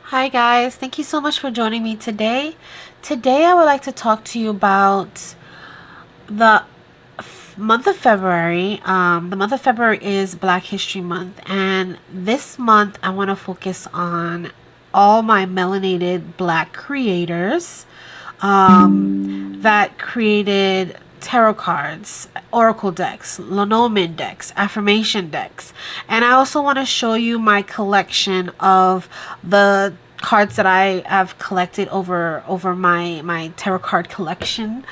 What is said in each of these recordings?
Hi guys, thank you so much for joining me today. Today I would like to talk to you about the month of February. The month of February is Black History Month, and this month I want to focus on all my melanated Black creators that created tarot cards, oracle decks, Lenormand decks, affirmation decks. And I also want to show you my collection of the cards that I have collected over my tarot card collection.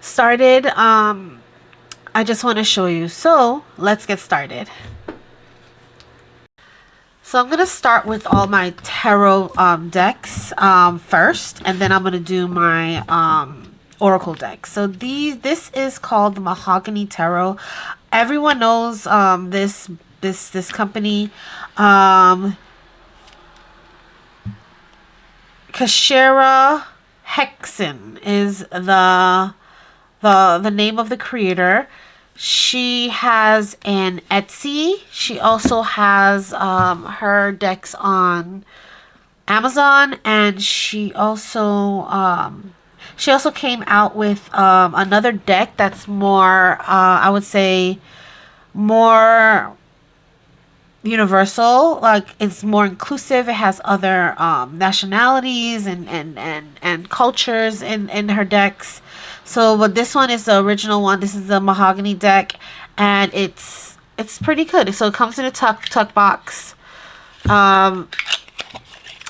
Started I just want to show you. So, let's get started. So I'm going to start with all my tarot decks first, and then I'm going to do my oracle deck. So this is called the Mahogany Tarot. Everyone knows this company. Kashera Hexen is the name of the creator. She has an Etsy. She also has her decks on Amazon, and she also came out with another deck that's more I would say more universal. Like, it's more inclusive. It has other nationalities and cultures in her decks. So, but this one is the original one. This is the mahogany deck, and it's pretty good. So it comes in a tuck box. I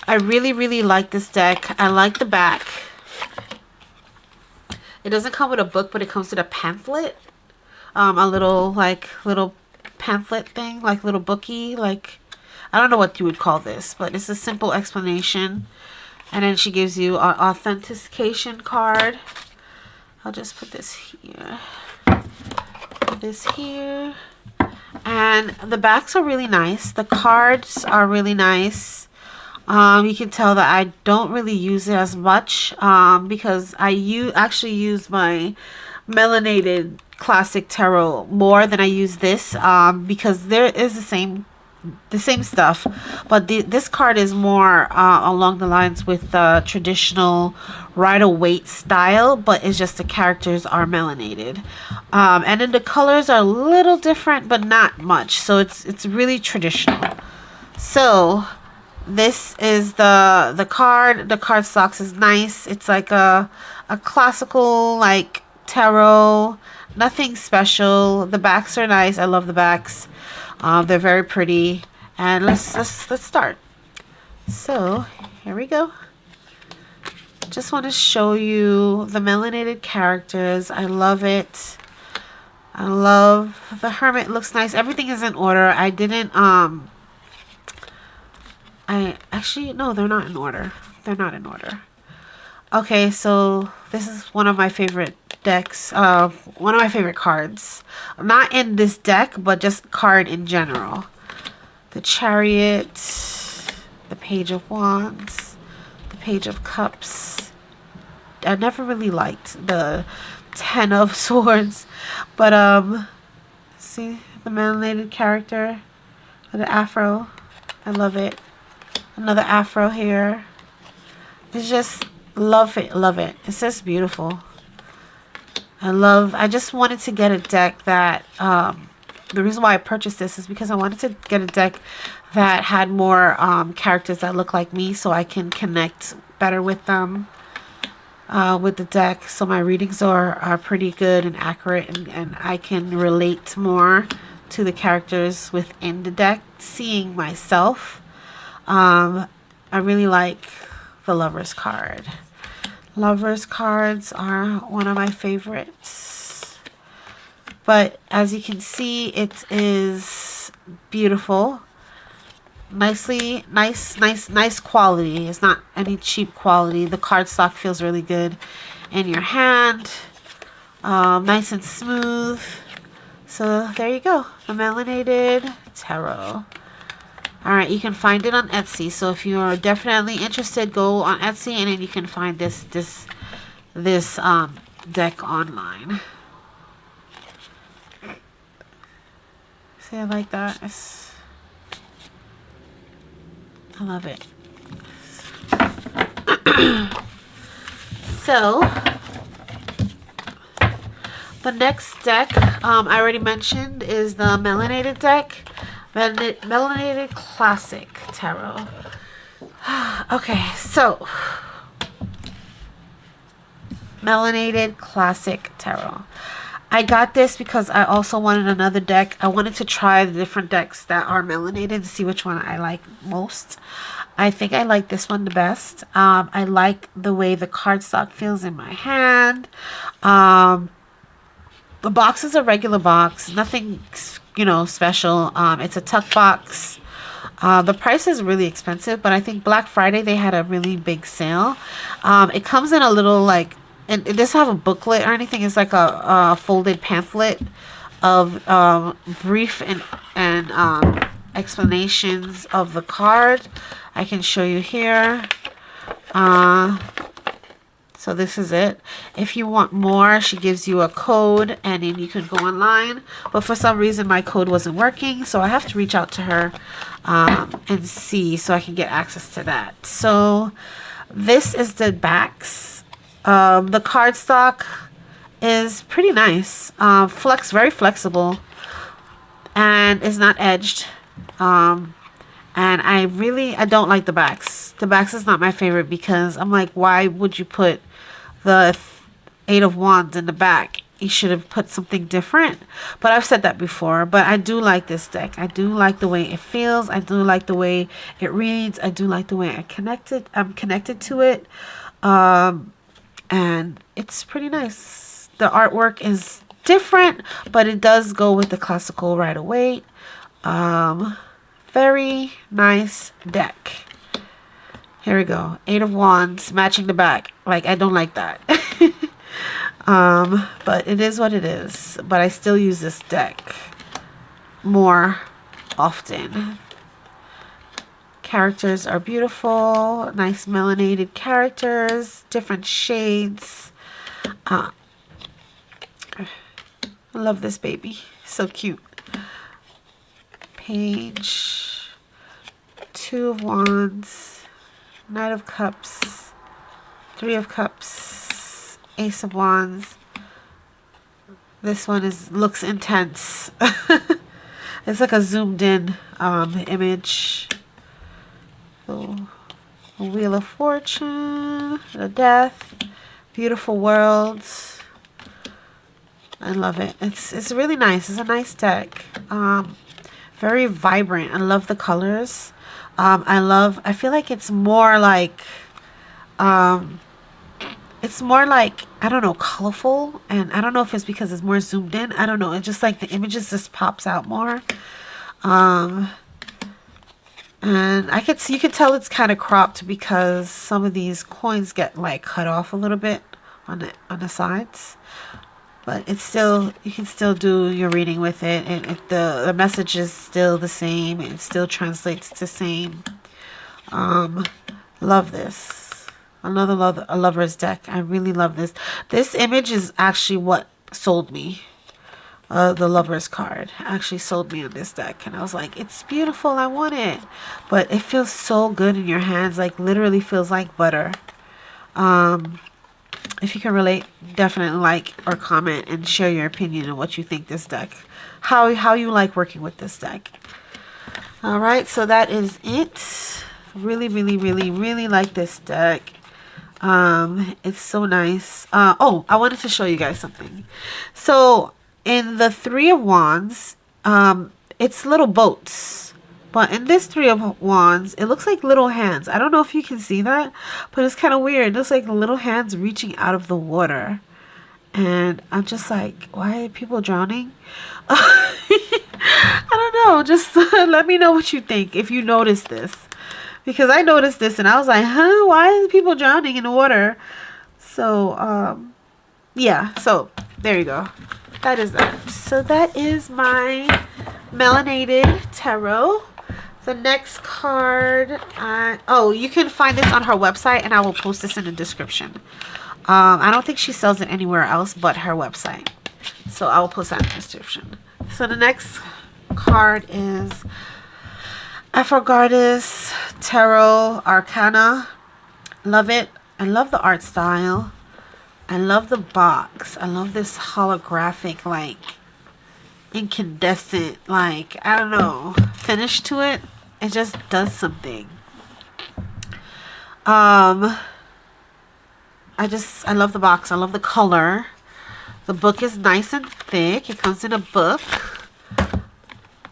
really like this deck. I like the back. It doesn't come with a book, but it comes with a pamphlet. A little pamphlet thing, like little bookie, like, I don't know what you would call this, but it's a simple explanation. And then she gives you an authentication card. I'll just put this here. Put this here. And the backs are really nice. The cards are really nice. You can tell that I don't really use it as much because I actually use my Melanated Classic Tarot more than I use this because there is the same stuff, but this card is more along the lines with the traditional Rider-Waite style, but it's just the characters are melanated, and then the colors are a little different, but not much. So it's really traditional. So this is the card. The card stocks is nice. It's like a classical like tarot. Nothing special. The backs are nice. I love the backs. They're very pretty. And let's start. So here we go. Just want to show you the melanated characters. I love it. I love the Hermit. Looks nice. Everything is in order. I didn't I actually, no, they're not in order. They're not in order. Okay, so this is one of my favorite decks. One of my favorite cards. Not in this deck, but just card in general. The Chariot, the Page of Wands, the Page of Cups. I never really liked the Ten of Swords, but see the melanated character, the afro. I love it. Another afro here. It's just love it, love it. It's just beautiful. I just wanted to get a deck that the reason why I purchased this is because I wanted to get a deck that had more characters that look like me, so I can connect better with them with the deck. So my readings are pretty good and accurate, and I can relate more to the characters within the deck, seeing myself. I really like the Lover's card. Lover's cards are one of my favorites. But as you can see, it is beautiful. Nice quality. It's not any cheap quality. The cardstock feels really good in your hand. Nice and smooth. So there you go. The Melanated Tarot. Alright, you can find it on Etsy. So if you're definitely interested, go on Etsy and then you can find this deck online. See, I like that. I love it. So the next deck, I already mentioned, is the Melanated deck. Melanated Classic Tarot. Okay, so Melanated Classic Tarot. I got this because I also wanted another deck. I wanted to try the different decks that are melanated and see which one I like most. I think I like this one the best. I like the way the cardstock feels in my hand. The box is a regular box. Nothing, special. It's a tuck box. The price is really expensive, but I think Black Friday they had a really big sale. It comes in a little like, and it doesn't have a booklet or anything. It's like a folded pamphlet of brief and explanations of the card. I can show you here. So this is it. If you want more, she gives you a code and then you can go online. But for some reason, my code wasn't working. So I have to reach out to her and see so I can get access to that. So this is the backs. The cardstock is pretty nice. Very flexible. And it's not edged. And I don't like the backs. The backs is not my favorite because I'm like, why would you put the Eight of Wands in the back? You should have put something different. But I've said that before. But I do like this deck. I do like the way it feels. I do like the way it reads. I do like the way I'm connected to it. And it's pretty nice. The artwork is different, but it does go with the classical Rider-Waite. Very nice deck. Here we go. Eight of Wands matching the back. Like, I don't like that. But it is what it is. But I still use this deck more often. Characters are beautiful. Nice melanated characters. Different shades. I love this baby. So cute. Page. Two of Wands. Knight of Cups. Three of Cups. Ace of Wands. This one looks intense. It's like a zoomed in image. So, the Wheel of Fortune. The Death. Beautiful Worlds. I love it. It's really nice. It's a nice deck. Very vibrant. I love the colors. I feel like it's more like, I don't know, colorful. And I don't know if it's because it's more zoomed in. I don't know. It's just like the images just pops out more. And you can tell it's kind of cropped because some of these coins get like cut off a little bit on the sides. But it's still, you can still do your reading with it, and the message is still the same. It still translates the same. Love this. Another a lover's deck. I really love this. This image is actually what sold me. The lover's card actually sold me on this deck, and I was like, it's beautiful. I want it. But it feels so good in your hands. Like literally feels like butter. If you can relate, definitely like or comment and share your opinion on what you think this deck, how you like working with this deck. All right, so that is it. Really, really, really, really like this deck. It's so nice. Oh, I wanted to show you guys something. So in the Three of Wands, it's little boats. But in this Three of Wands, it looks like little hands. I don't know if you can see that, but it's kind of weird. It looks like little hands reaching out of the water. And I'm just like, why are people drowning? I don't know. Just let me know what you think if you notice this. Because I noticed this and I was like, huh? Why are people drowning in the water? So, yeah. So, there you go. That is that. So, that is my Melanated Tarot. The next card, you can find this on her website, and I will post this in the description. I don't think she sells it anywhere else but her website. So I will post that in the description. So the next card is Affirmation Tarot Arcana. Love it. I love the art style. I love the box. I love this holographic, like, incandescent, like, I don't know, finish to it. It just does something. I love the box. I love the color. The book is nice and thick. It comes in a book.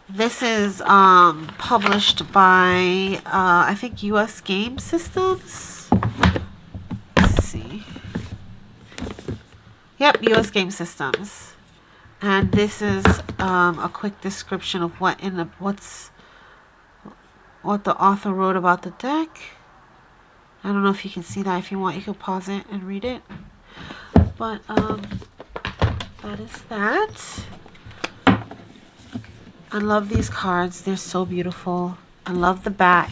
This is published by I think US Game Systems. Let's see. Yep, US Game Systems. And this is a quick description of what the author wrote about the deck. I don't know if you can see that. If you want, you can pause it and read it. But that is that. I love these cards. They're so beautiful. I love the back.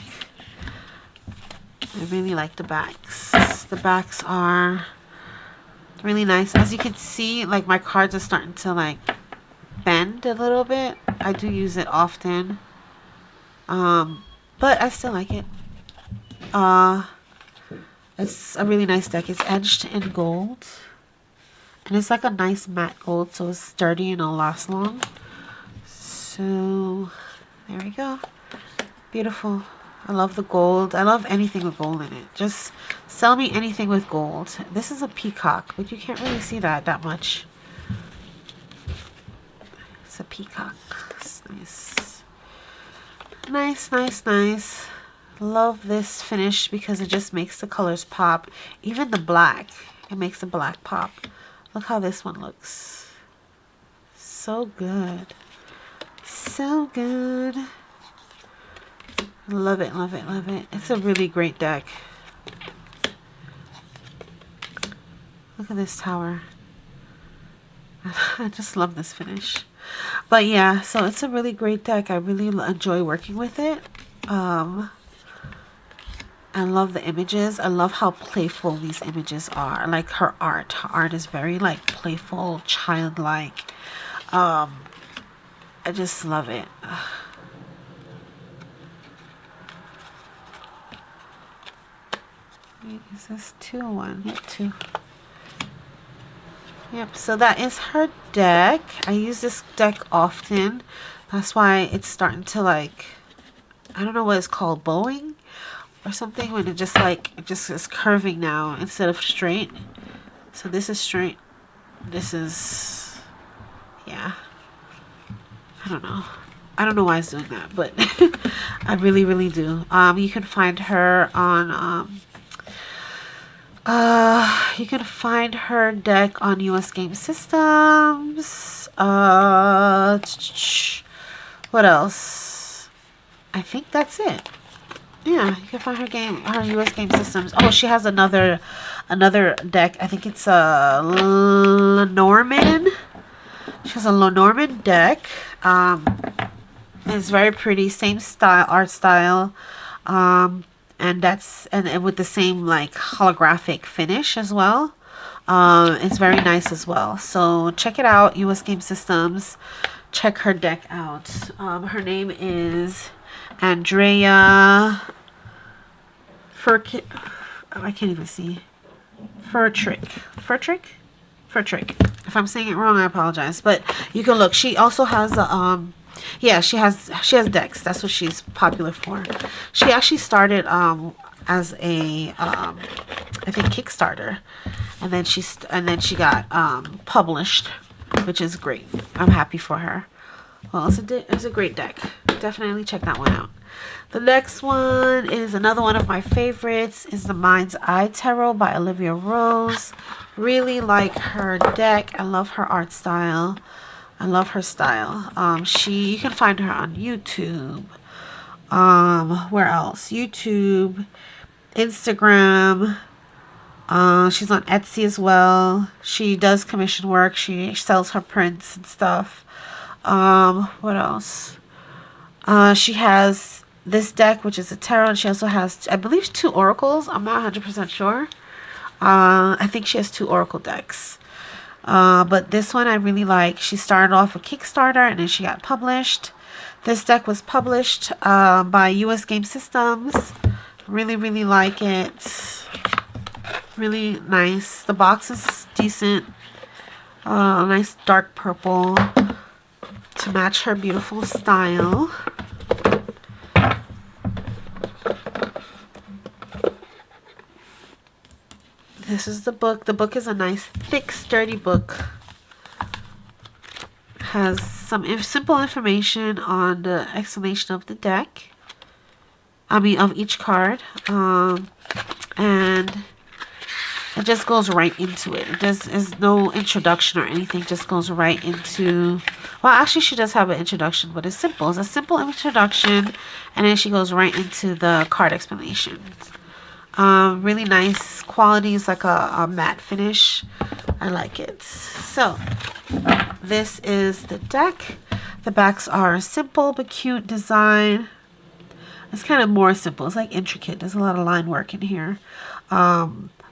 I really like the backs. The backs are really nice. As you can see, like, my cards are starting to, like, bend a little bit. I do use it often. But I still like it. It's a really nice deck. It's edged in gold. And it's like a nice matte gold, so it's sturdy and it'll last long. So, there we go. Beautiful. I love the gold. I love anything with gold in it. Just sell me anything with gold. This is a peacock, but you can't really see that much. It's a peacock. It's nice. Nice, nice, nice. Love this finish because it just makes the colors pop. Even the black. It makes the black pop. Look how this one looks. So good. So good. Love it, love it, love it. It's a really great deck. Look at this tower. I just love this finish. But yeah, so it's a really great deck. I really enjoy working with it. I love the images. I love how playful these images are. Like her art. Her art is very, like, playful, childlike. I just love it. Wait, is this 2 or 1? Yep, 2. Yep, so that is her deck. I use this deck often. That's why it's starting to, like, I don't know what it's called, bowing or something, when it just, like, it just is curving now instead of straight. So this is straight. This is, yeah. I don't know. I don't know why it's doing that, but I really, really do. You can find her on you can find her deck on US Game Systems. What else? I think that's it. Yeah, you can find her US Game Systems. Oh, she has another deck. I think it's a Lenormand. She has a Lenormand deck. It's very pretty, same style, art style. And with the same, like, holographic finish as well. It's very nice as well. So check it out, US Game Systems. Check her deck out. Her name is Andrea I can't even see. Furtrick. If I'm saying it wrong, I apologize. But you can look. She also has a yeah, she has decks. That's what she's popular for. She actually started as a I think Kickstarter, and then she got published, which is great. I'm happy for her. Well, it's a great deck. Definitely check that one out. The next one is another one of my favorites. Is the Mind's Eye Tarot by Olivia Rose. Really like her deck. I love her art style. I love her style. You can find her on YouTube. Where else? YouTube, Instagram. She's on Etsy as well. She does commission work. She sells her prints and stuff. What else? She has this deck, which is a tarot, and she also has, I believe, 2 oracles. I'm not 100% sure. I think she has 2 oracle decks. But this one I really like. She started off with Kickstarter, and then she got published. This deck was published by US Game Systems. Really, really like it. Really nice. The box is decent. Nice dark purple to match her beautiful style. This is the book. The book is a nice, thick, sturdy book. Has some simple information on the explanation of the deck. I mean, of each card. And it just goes right into it. There's no introduction or anything. It just goes right into... Well, actually, she does have an introduction, but it's simple. It's a simple introduction, and then she goes right into the card explanation. Really nice quality. It's like a matte finish. I like it. So, this is the deck. The backs are simple but cute design. It's kind of more simple. It's like intricate. There's a lot of line work in here.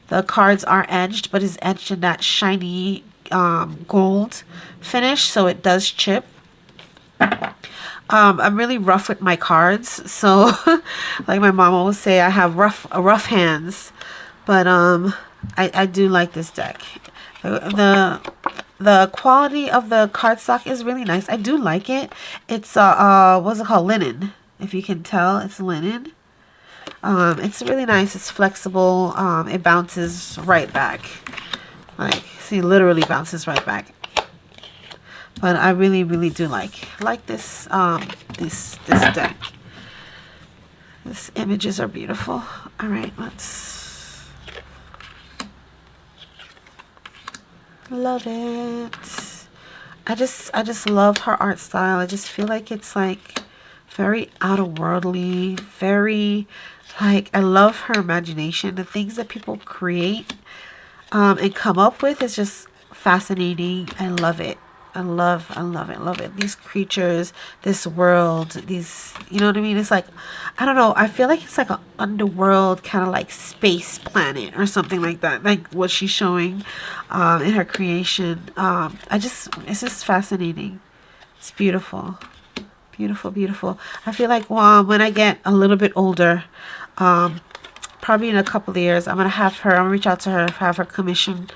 The cards are edged, but it's edged in that shiny gold finish, so it does chip. I'm really rough with my cards, so like my mom always say, I have rough hands. But I do like this deck. The quality of the cardstock is really nice. I do like it. It's what's it called? Linen. If you can tell, it's linen. It's really nice. It's flexible. It bounces right back. Like, see, literally bounces right back. But I really, really do like this this deck. These images are beautiful. All right, let's. Love it. I just love her art style. I just feel like it's like very outer-worldly, very like, I love her imagination. The things that people create and come up with is just fascinating. I love it. I love it. These creatures, this world, these, you know what I mean? It's like, I don't know. I feel like it's like an underworld kind of like space planet or something like that. Like what she's showing in her creation. It's just fascinating. It's beautiful. Beautiful, beautiful. I feel like when I get a little bit older, probably in a couple of years, I'm going to reach out to her, have her commission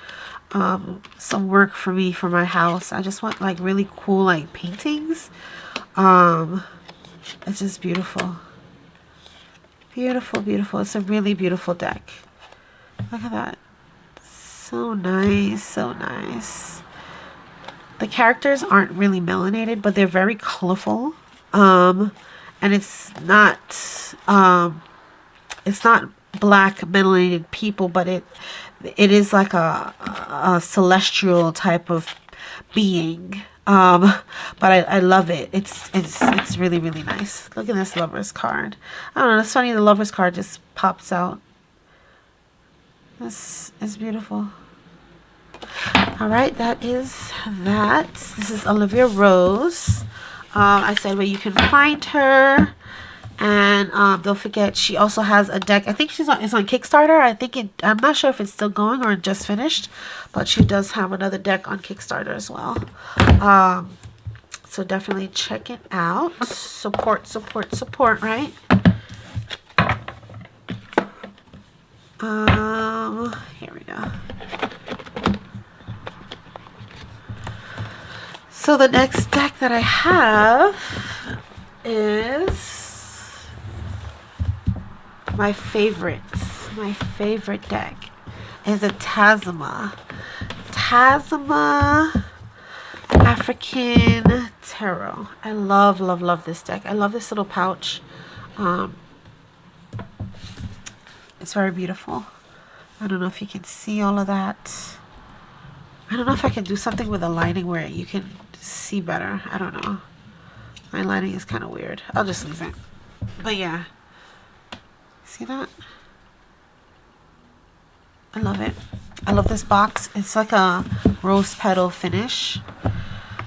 some work for me for my house. I just want like really cool like paintings. It's just beautiful. Beautiful, beautiful. It's a really beautiful deck. Look at that. So nice, so nice. The characters aren't really melanated, but they're very colorful. And it's not black melanated people, but it is like a celestial type of being. But I love it. It's really, really nice. Look at this Lover's card. I don't know, it's funny, the Lover's card just pops out. This is beautiful. All right, that is that. This is Olivia Rose. I said where you can find her. And don't forget, she also has a deck. I think it's on Kickstarter. I'm not sure if it's still going or just finished, but she does have another deck on Kickstarter as well. So definitely check it out. Support, right? Here we go. So the next deck that I have is my favorite deck is a Tazima African Tarot. I love this deck. I love this little pouch. It's very beautiful. I don't know if you can see all of that. I don't know if I can do something with the lighting where you can see better. I don't know. My lighting is kind of weird. I'll just leave it. But yeah. See that? I love it. I love this box. It's like a rose petal finish.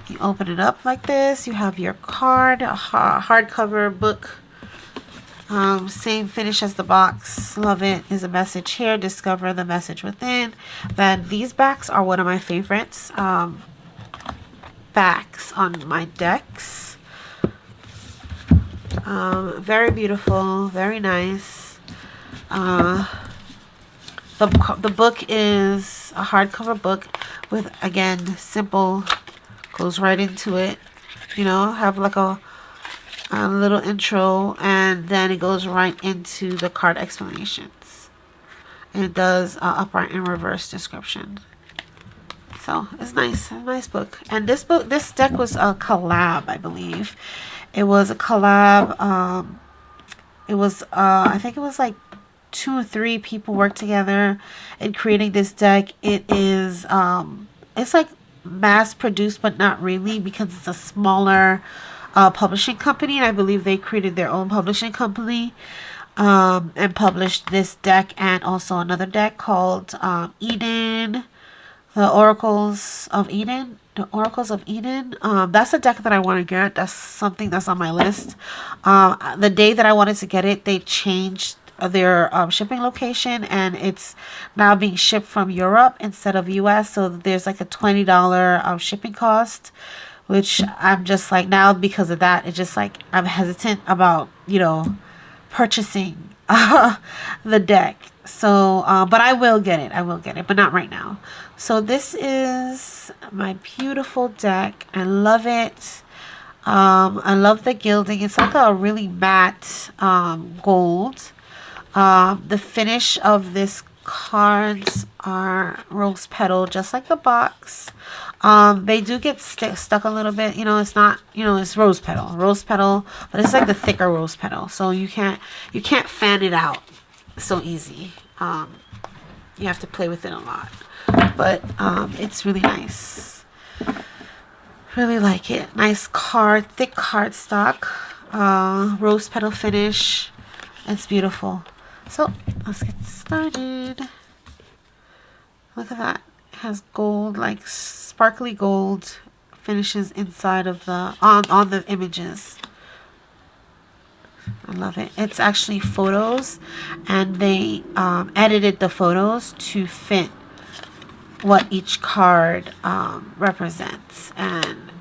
You open it up like this. You have your card, a hardcover book. Same finish as the box. Love it. There's a message here. Discover the message within. Then these backs are one of my favorites. Backs on my decks. Very beautiful. Very nice. The book is a hardcover book with, again, simple, goes right into it. You know, have like a little intro, and then it goes right into the card explanations. And it does upright and reverse description. So it's nice, a nice book. And this deck was a collab, I believe. It was a collab. It was I think it was like 2 or 3 people worked together in creating this deck. It is it's like mass produced, but not really, because it's a smaller publishing company, and I believe they created their own publishing company and published this deck and also another deck called Eden, the Oracles of Eden. The Oracles of Eden. That's a deck that I want to get. That's something that's on my list. The day that I wanted to get it, they changed their shipping location, and it's now being shipped from Europe instead of US. So there's like a $20 shipping cost, which I'm just like, now because of that, it's just like I'm hesitant about, you know, purchasing the deck. So but I will get it. I will get it, but not right now. So this is my beautiful deck. I love it. I love the gilding. It's like a really matte gold. The finish of this cards are rose petal, just like the box. They do get stuck a little bit. You know, it's not, you know, it's rose petal, but it's like the thicker rose petal. So you can't fan it out so easy. You have to play with it a lot. But it's really nice. Really like it. Nice card, thick card stock. Rose petal finish. It's beautiful. So let's get started. Look at that. It has gold, like sparkly gold finishes inside of the on the images. I love it. It's actually photos, and they edited the photos to fit what each card represents, and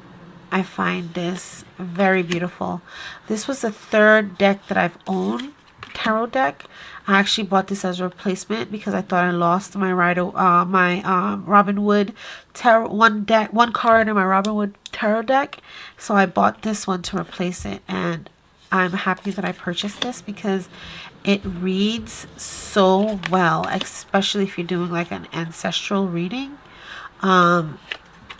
I find this very beautiful. This was the 3rd deck that I've owned, tarot deck. I actually bought this as a replacement because I thought I lost my Robin Wood tarot one card in my Robin Wood tarot deck, so I bought this one to replace it, and I'm happy that I purchased this because it reads so well, especially if you're doing like an ancestral reading.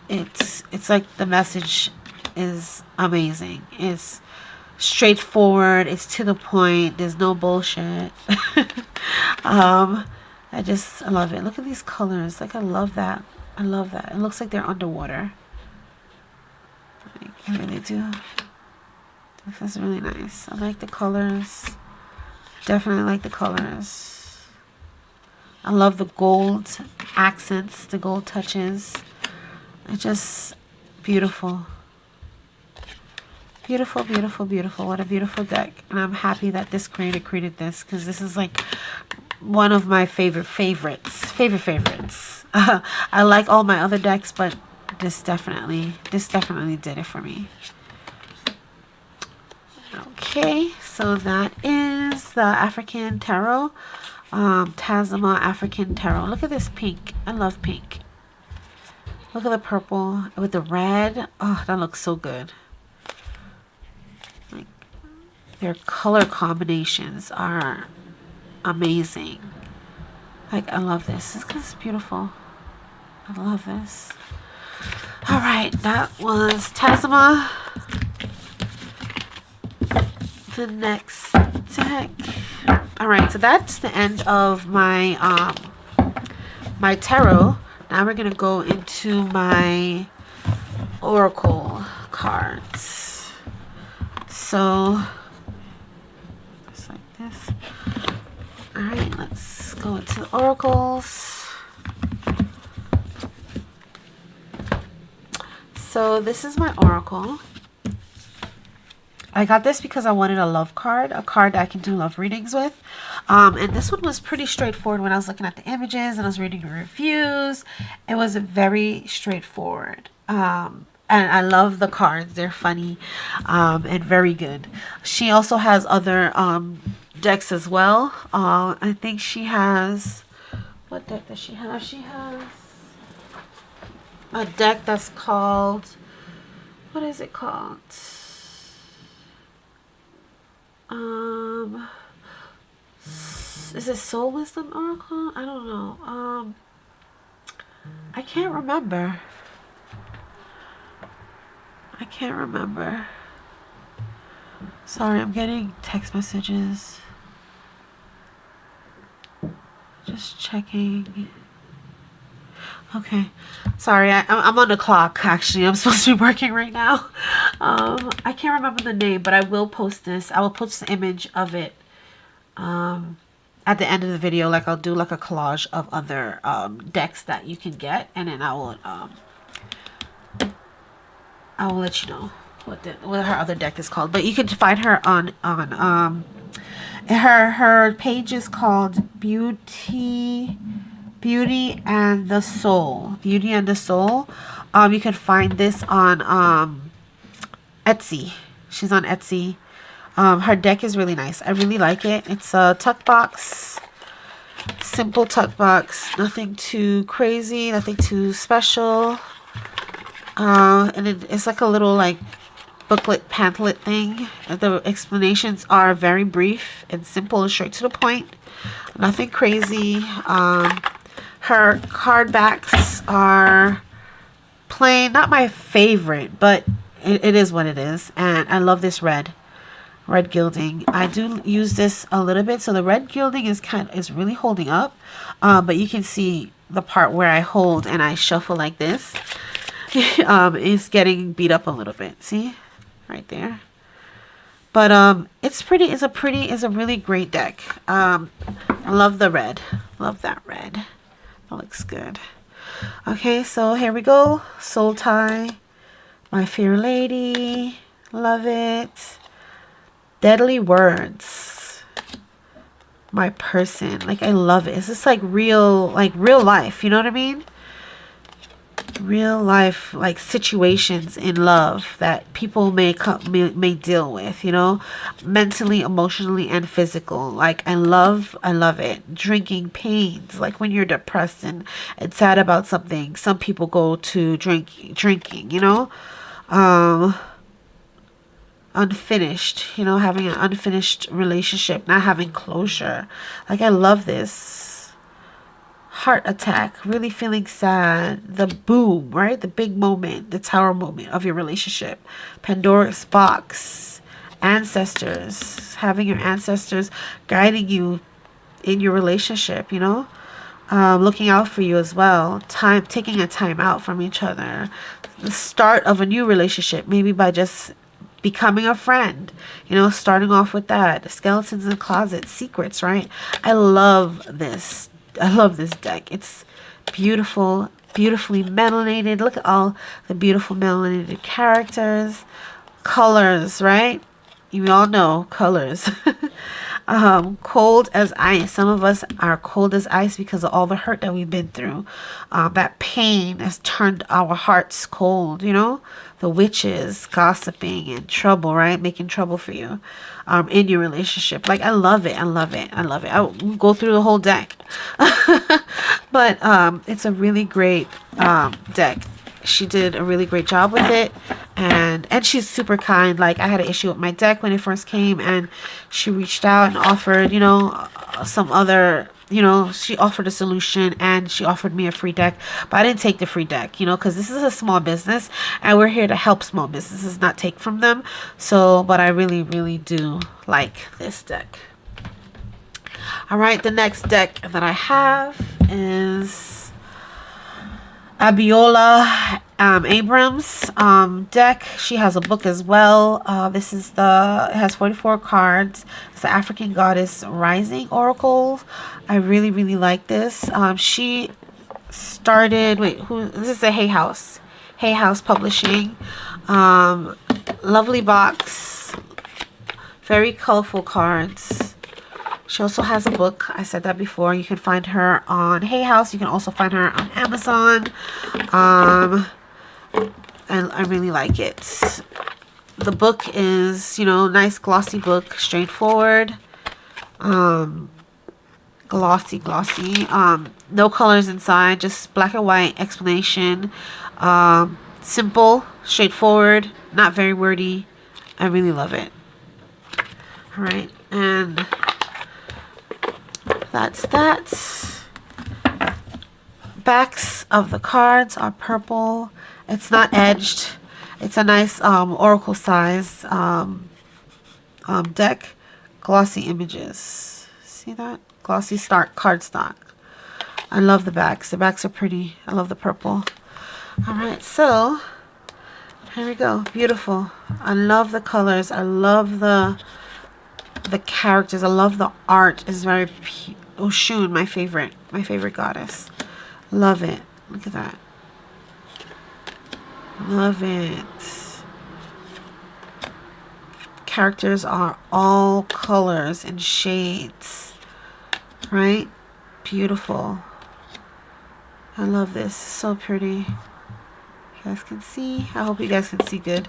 It's like the message is amazing. It's straightforward. It's to the point. There's no bullshit. I love it. Look at these colors. Like, I love that. I love that. It looks like they're underwater. Like, I really do. This is really nice. I like the colors. Definitely like the colors. I love the gold accents, the gold touches. It's just beautiful. Beautiful, beautiful, beautiful. What a beautiful deck. And I'm happy that this created this, because this is like one of my favorites. I like all my other decks, but this definitely did it for me. Okay, so that is the African Tarot. Tazama African Tarot. Look at this pink. I love pink. Look at the purple with the red. Oh, that looks so good. Like, their color combinations are amazing. Like, I love this. It's beautiful. I love this. Alright, that was Tazama. The next deck. Alright, so that's the end of my my tarot. Now we're gonna go into my oracle cards. So just like this. Alright, let's go into the oracles. So this is my oracle. I got this because I wanted a love card, a card that I can do love readings with. And this one was pretty straightforward when I was looking at the images and I was reading the reviews. It was very straightforward. And I love the cards. They're funny and very good. She also has other decks as well. I think she has What deck does she have? She has a deck that's called, what is it called? Is it Soul Wisdom Oracle? I don't know. I can't remember. I can't remember. Sorry, I'm getting text messages. Just checking. Okay. Sorry, I'm on the clock, actually. I'm supposed to be working right now. I can't remember the name, but I will post this. I will post the image of it at the end of the video. Like, I'll do like a collage of other decks that you can get. And then I will let you know what her other deck is called. But you can find her on her page is called Beauty and the Soul. Beauty and the Soul. You can find this on Etsy. She's on Etsy. Her deck is really nice. I really like it. It's a tuck box. Simple tuck box. Nothing too crazy. Nothing too special. And it's like a little like booklet pamphlet thing. The explanations are very brief and simple and straight to the point. Nothing crazy. Her card backs are plain. Not my favorite, but it is what it is. And I love this red gilding. I do use this a little bit, so the red gilding is really holding up. But you can see the part where I hold and I shuffle like this. Is getting beat up a little bit. See? Right there. But it's pretty. It's a really great deck. I love the red. Love that red. That looks good. Okay, so here we go. Soul Tie. My Fair Lady. Love it. Deadly Words. My Person. Like, I love it. It's just like real life. You know what I mean? Real life, like, situations in love that people may deal with, you know, mentally, emotionally, and physical. Like, I love it. Drinking pains, like when you're depressed and sad about something, some people go to drinking, you know. Unfinished, you know, having an unfinished relationship, not having closure. Like, I love this. Heart attack, really feeling sad, the boom, right? The big moment, the tower moment of your relationship. Pandora's box, ancestors, having your ancestors guiding you in your relationship, you know, looking out for you as well. Taking a time out from each other. The start of a new relationship, maybe by just becoming a friend, you know, starting off with that. Skeletons in the closet, secrets, right? I love this. I love this deck. It's beautiful, beautifully melanated. Look at all the beautiful melanated characters. Colors, right? You all know colors. Cold as ice. Some of us are cold as ice because of all the hurt that we've been through. That pain has turned our hearts cold, you know? The witches gossiping and trouble, right? Making trouble for you in your relationship. Like, I love it. I love it. I love it. I will go through the whole deck. But it's a really great deck. She did a really great job with it. And she's super kind. Like, I had an issue with my deck when it first came, and she reached out and offered, you know, some other, you know, she offered a solution, and she offered me a free deck. But I didn't take the free deck, you know, because this is a small business, and we're here to help small businesses, not take from them. So, but I really, really do like this deck. All right, the next deck that I have is Abiola Abrams deck. She has a book as well. This is it has 44 cards. It's the African Goddess Rising Oracle. I really, really like this. She started, this is the Hay House Publishing. Lovely box. Very colorful cards. She also has a book. I said that before. You can find her on Hay House. You can also find her on Amazon. And I really like it. The book is, you know, nice glossy book, straightforward. glossy. No colors inside, just black and white explanation. Simple, straightforward, not very wordy. I really love it. All right, and that's that. Backs of the cards are purple. It's not edged. It's a nice oracle size deck. Glossy images. See that? Glossy cardstock. I love the backs. The backs are pretty. I love the purple. Alright, so here we go. Beautiful. I love the colors. I love the characters. I love the art. It's very Oshun, my favorite goddess. Love it. Look at that. Love it. Characters are all colors and shades. Right? Beautiful. I love this. So pretty. You guys can see. I hope you guys can see good.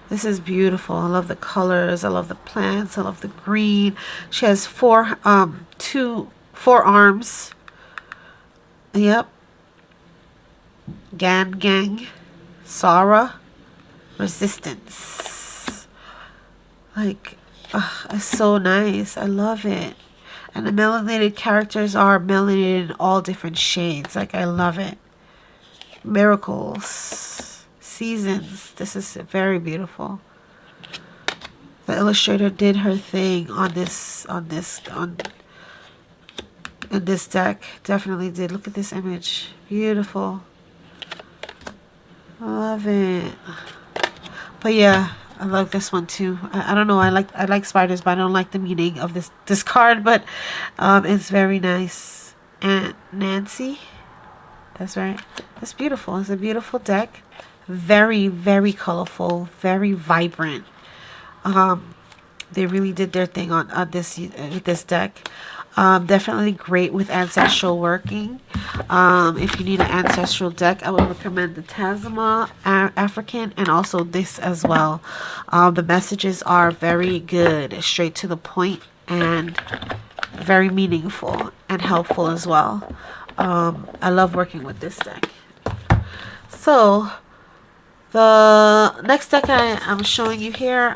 This is beautiful. I love the colors. I love the plants. I love the green. She has four arms. Yep. Gang. Sarah. Resistance. Like, it's so nice. I love it. And the melanated characters are melanated in all different shades. Like, I love it. Miracles. Seasons. This is very beautiful. The illustrator did her thing in this deck. Definitely did. Look at this image. Beautiful. I love it. But yeah, I love this one too. I don't know. I like spiders, but I don't like the meaning of this card. But it's very nice. And Nancy, that's right. That's beautiful. It's a beautiful deck. Very, very colorful. Very vibrant. They really did their thing on this deck. Definitely great with ancestral working. If you need an ancestral deck, I would recommend the Tazama African and also this as well. The messages are very good, straight to the point, and very meaningful and helpful as well. I love working with this deck. So the next deck I'm showing you here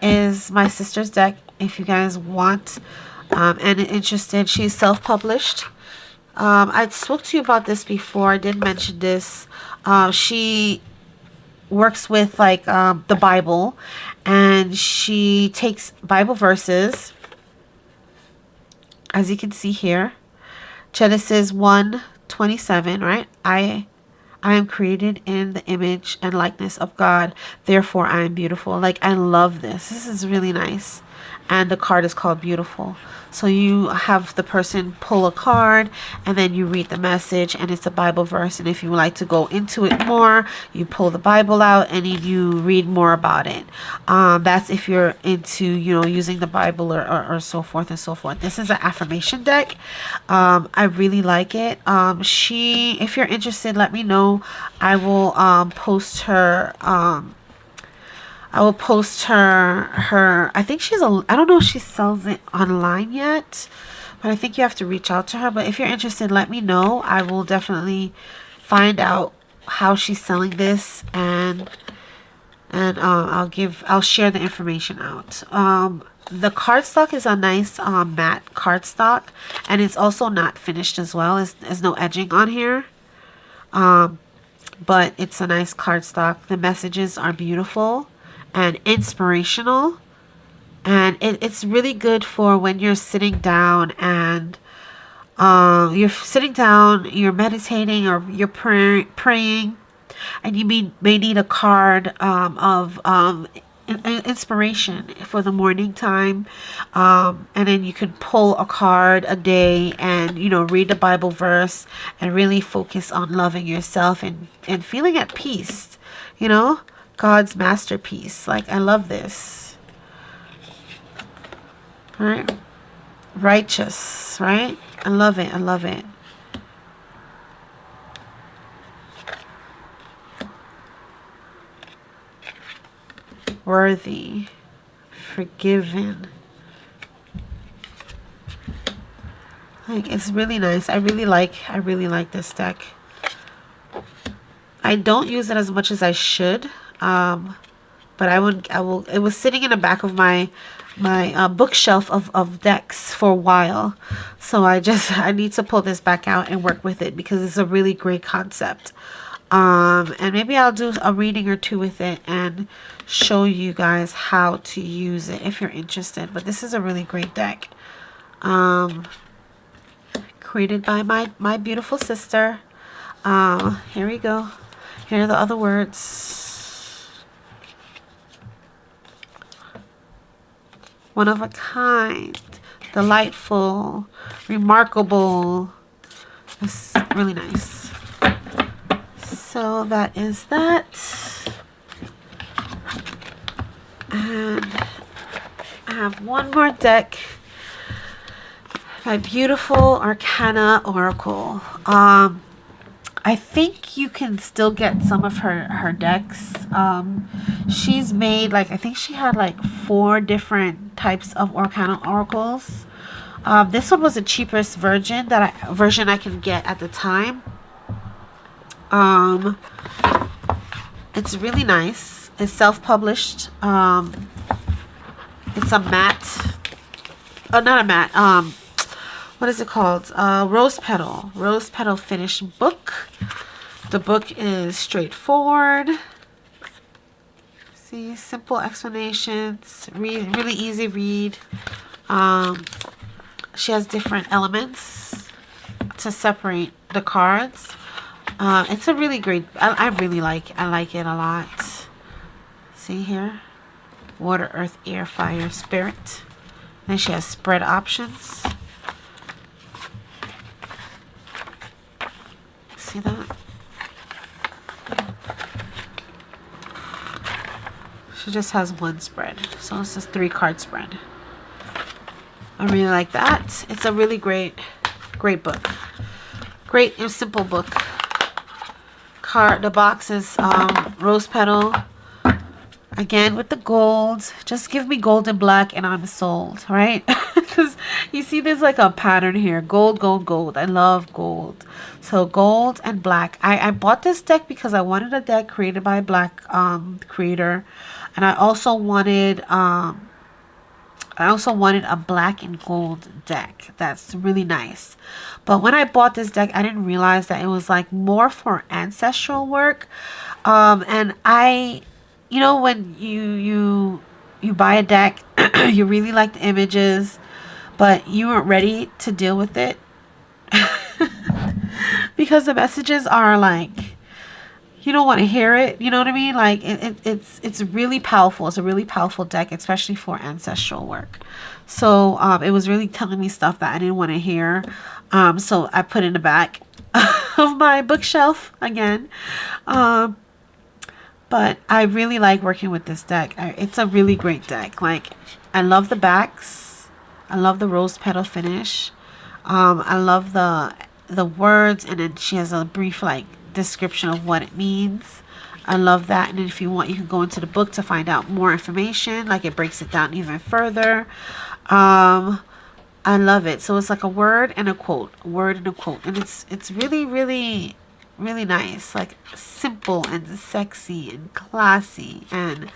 is my sister's deck. If you guys want and interested, she's self-published. I spoke to you about this before. I did mention this. She works with like the Bible, and she takes Bible verses, as you can see here. Genesis 1:27, right? I am created in the image and likeness of God, therefore I am beautiful. Like, I love this. This is really nice. And the card is called Beautiful. So you have the person pull a card, and then you read the message, and it's a Bible verse. And if you would like to go into it more, you pull the Bible out and you read more about it. That's if you're into, using the Bible or so forth and so forth. This is an affirmation deck. I really like it. If you're interested, let me know. I will post her. I think I don't know if she sells it online yet, but I think you have to reach out to her. But if you're interested, let me know. I will definitely find out how she's selling this, and I'll share the information out. The cardstock is a nice matte cardstock, and it's also not finished as well. There's no edging on here. But it's a nice cardstock. The messages are beautiful and inspirational, and it's really good for when you're sitting down and you're meditating, or you're praying, and you may need a card of inspiration for the morning time, and then you could pull a card a day and read the Bible verse and really focus on loving yourself and feeling at peace. God's masterpiece. Like, I love this. All right. Righteous, right? I love it. I love it. Worthy. Forgiven. Like, it's really nice. I really like this deck. I don't use it as much as I should. But I will. It was sitting in the back of my bookshelf of decks for a while, so I need to pull this back out and work with it because it's a really great concept. And maybe I'll do a reading or two with it and show you guys how to use it if you're interested. But this is a really great deck, created by my beautiful sister. Here we go. Here are the other words. One of a kind, delightful, remarkable. It's really nice. So that is that. And I have one more deck. My beautiful Arcana Oracle. I think you can still get some of her decks. She's made, like, I think she had like 4 different types of Arcana Oracles. This one was the cheapest version I can get at the time. It's really nice. It's self-published. It's a matte. Oh, not a matte. What is it called? Rose petal finish book. The book is straightforward. See, simple explanations, really easy read. She has different elements to separate the cards. It's a really great. I like it a lot. See here, water, earth, air, fire, spirit. Then she has spread options. See that? She just has one spread, so it's just 3-card spread. I really like that. It's a really great book. Great and simple book. The box is rose petal. Again with the gold. Just give me gold and black and I'm sold, right? Because you see there's like a pattern here. Gold, gold, gold. I love gold. So gold and black. I bought this deck because I wanted a deck created by a black creator. And I also wanted a black and gold deck. That's really nice. But when I bought this deck, I didn't realize that it was like more for ancestral work. And you know, when you buy a deck, you really like the images, but you weren't ready to deal with it because the messages are like, you don't want to hear it. You know what I mean? Like it's really powerful. It's a really powerful deck, especially for ancestral work. So it was really telling me stuff that I didn't want to hear. So I put it in the back of my bookshelf again. But I really like working with this deck. It's a really great deck. Like, I love the backs. I love the rose petal finish. I love the words, and then she has a brief like description of what it means. I love that. And then if you want, you can go into the book to find out more information. Like, it breaks it down even further. I love it. So it's like a word and a quote, and it's really, really, really nice. Like, simple and sexy and classy, and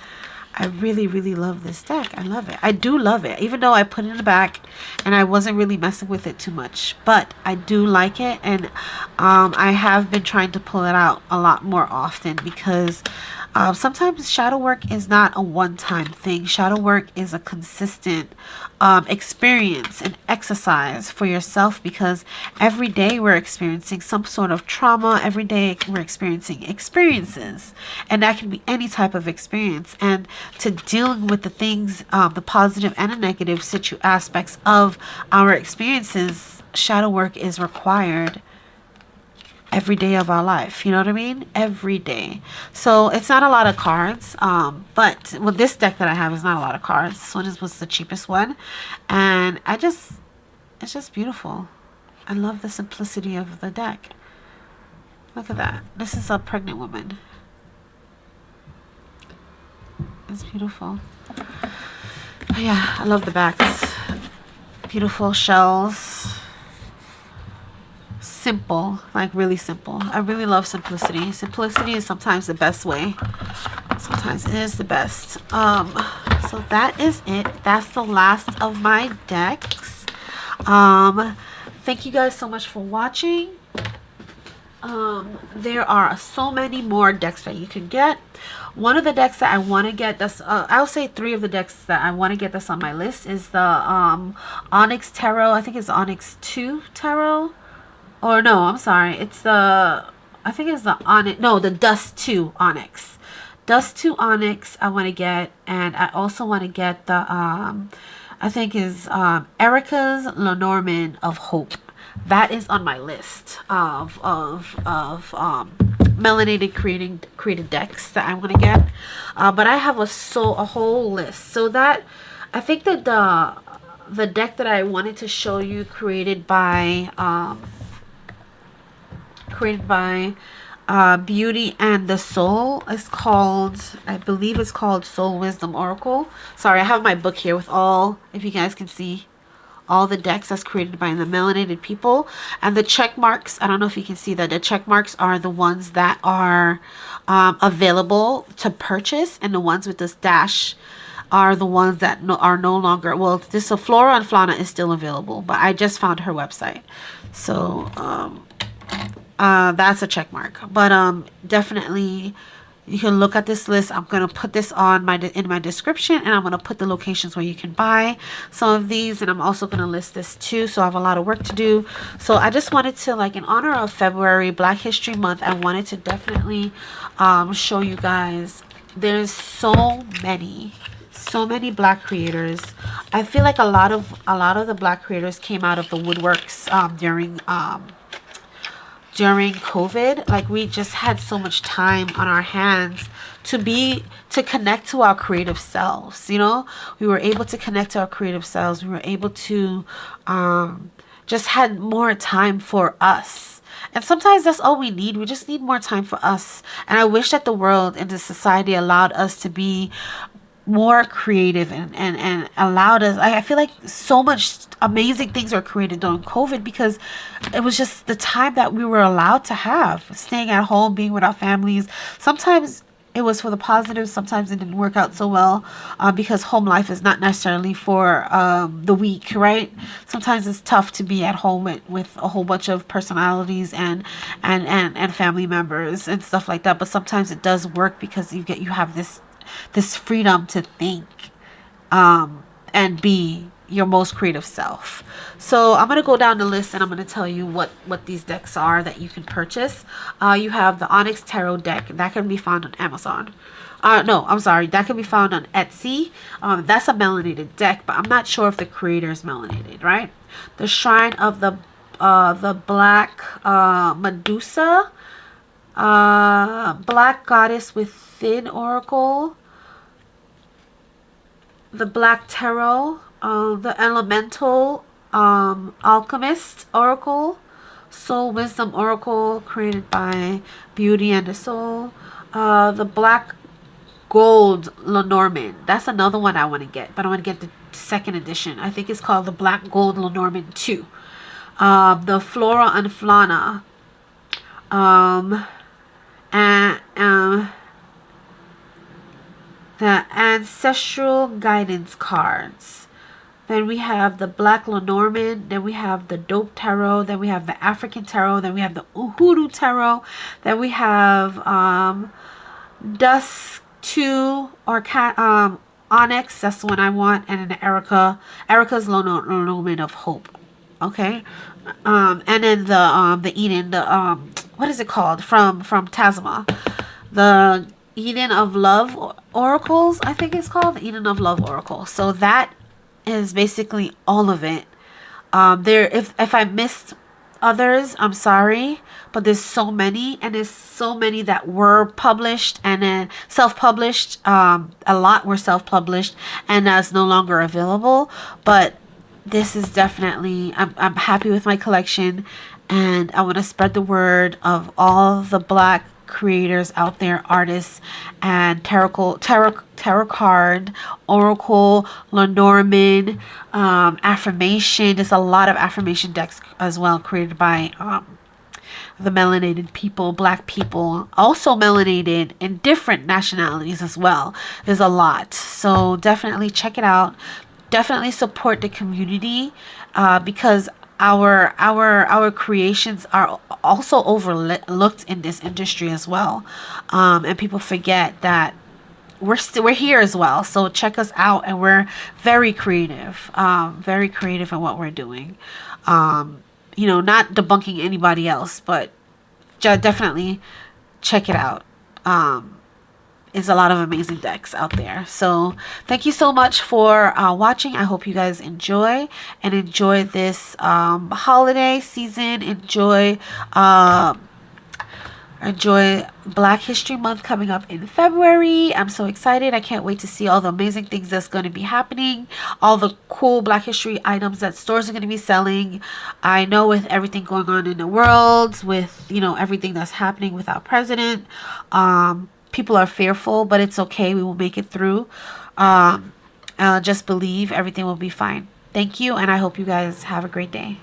I really, really love this deck. I love it. I do love it, even though I put it in the back and I wasn't really messing with it too much, but I do like it. And I have been trying to pull it out a lot more often because sometimes shadow work is not a one-time thing. Shadow work is a consistent experience and exercise for yourself, because every day we're experiencing some sort of trauma. Every day we're experiencing experiences, and that can be any type of experience. And to dealing with the things, the positive and the negative aspects of our experiences, shadow work is required every day of our life. You know what I mean? Every day. So it's not a lot of cards, but with this deck that I have is not a lot of cards. This one was the cheapest one, and it's just beautiful. I love the simplicity of the deck. Look at that. This is a pregnant woman. It's beautiful. But yeah, I love the backs. Beautiful shells. simple, like really simple. I really love simplicity. Simplicity is sometimes the best way. Sometimes it is the best. So that is it. That's the last of my decks. Thank you guys so much for watching. There are so many more decks that you can get. One of the decks that I want to get, that's I'll say 3 of the decks that I want to get that's on my list is the Onyx Tarot. I think it's Onyx 2 Tarot. Or no, I'm sorry. It's the, I think it's the Onyx, no, the Dust 2 Onyx. Dust 2 Onyx I want to get, and I also want to get the I think is Erica's Lenormand of Hope. That is on my list of melanated created decks that I want to get. But I have a whole list. So that, I think that the deck that I wanted to show you created by Beauty and the Soul is called, I believe it's called Soul Wisdom Oracle. Sorry, I have my book here with all, if you guys can see, all the decks that's created by the melanated people. And the check marks, I don't know if you can see that, the check marks are the ones that are available to purchase, and the ones with this dash are the ones that are no longer, well, this Flora and Fauna is still available, but I just found her website. So that's a check mark. But definitely you can look at this list. I'm going to put this on in my description, and I'm going to put the locations where you can buy some of these, and I'm also going to list this too, so I have a lot of work to do. So I just wanted to, like, in honor of February, Black History Month, I wanted to definitely show you guys there's so many Black creators. I feel like a lot of the Black creators came out of the woodworks during COVID. Like, we just had so much time on our hands to connect to our creative selves. You know, we were able to connect to our creative selves. We were able to just had more time for us. And sometimes that's all we need. We just need more time for us. And I wish that the world and the society allowed us to be more creative and allowed us. I feel like so much amazing things were created during COVID because it was just the time that we were allowed to have, staying at home, being with our families. Sometimes it was for the positive, sometimes it didn't work out so well because home life is not necessarily for the weak, right? Sometimes it's tough to be at home with a whole bunch of personalities and family members and stuff like that. But sometimes it does work because you have this freedom to think and be your most creative self. So I'm going to go down the list, and I'm going to tell you what these decks are that you can purchase. You have the Onyx Tarot deck. That can be found on Amazon. No, I'm sorry. That can be found on Etsy. That's a melanated deck, but I'm not sure if the creator is melanated, right? The Shrine of the Black Medusa, Black Goddess Within Oracle, the Black Tarot, the Elemental Alchemist Oracle, Soul Wisdom Oracle created by Beauty and the Soul, the Black Gold Lenormand. That's another one I want to get, but I want to get the second edition. I think it's called the Black Gold Lenormand 2. The Flora and Fauna, the Ancestral Guidance cards. Then we have the Black Lenormand. Then we have the Dope Tarot. Then we have the African Tarot. Then we have the Uhuru Tarot. Then we have Dusk 2 or Onyx. That's the one I want. And then Erica's Lenormand of Hope. Okay. And then the Eden, what is it called? From Tasma. The Eden of Love Oracles, I think it's called. The Eden of Love Oracle. So that is basically all of it. If I missed others, I'm sorry, but there's so many, and there's so many that were published and then self-published. A lot were self-published and that's no longer available. But this is definitely, I'm happy with my collection, and I want to spread the word of all the Black creators out there, artists, and tarot card, oracle, Lenormand, affirmation. There's a lot of affirmation decks as well created by the melanated people, black people, also melanated in different nationalities as well. There's a lot. So definitely check it out. Definitely support the community, because our creations are also overlooked in this industry as well. And people forget that we're here as well. So check us out, and we're very creative in what we're doing. Not debunking anybody else, but definitely check it out. Is a lot of amazing decks out there. So thank you so much for watching. I hope you guys enjoy this holiday season. Enjoy Black History Month coming up in February. I'm so excited. I can't wait to see all the amazing things that's going to be happening. All the cool Black History items that stores are going to be selling. I know with everything going on in the world, with, everything that's happening with our president, people are fearful, but it's okay. We will make it through. Just believe everything will be fine. Thank you, and I hope you guys have a great day.